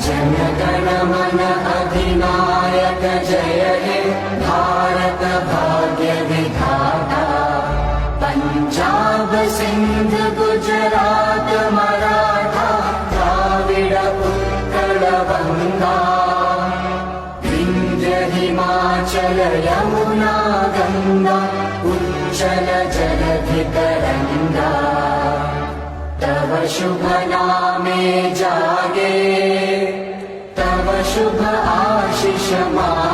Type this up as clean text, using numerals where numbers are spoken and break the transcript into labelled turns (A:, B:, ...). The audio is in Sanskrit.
A: जनगण मन अधिनायक जय हे भारत भाग्य विधाता। पंजाब सिंध गुजरात मराठा द्राविड उत्कल बंगा। विंध्य हिमाचल यमुना गंगा उच्चल जलधि तरंगा। तव शुभ नामे जागे, तव शुभ आशीष मा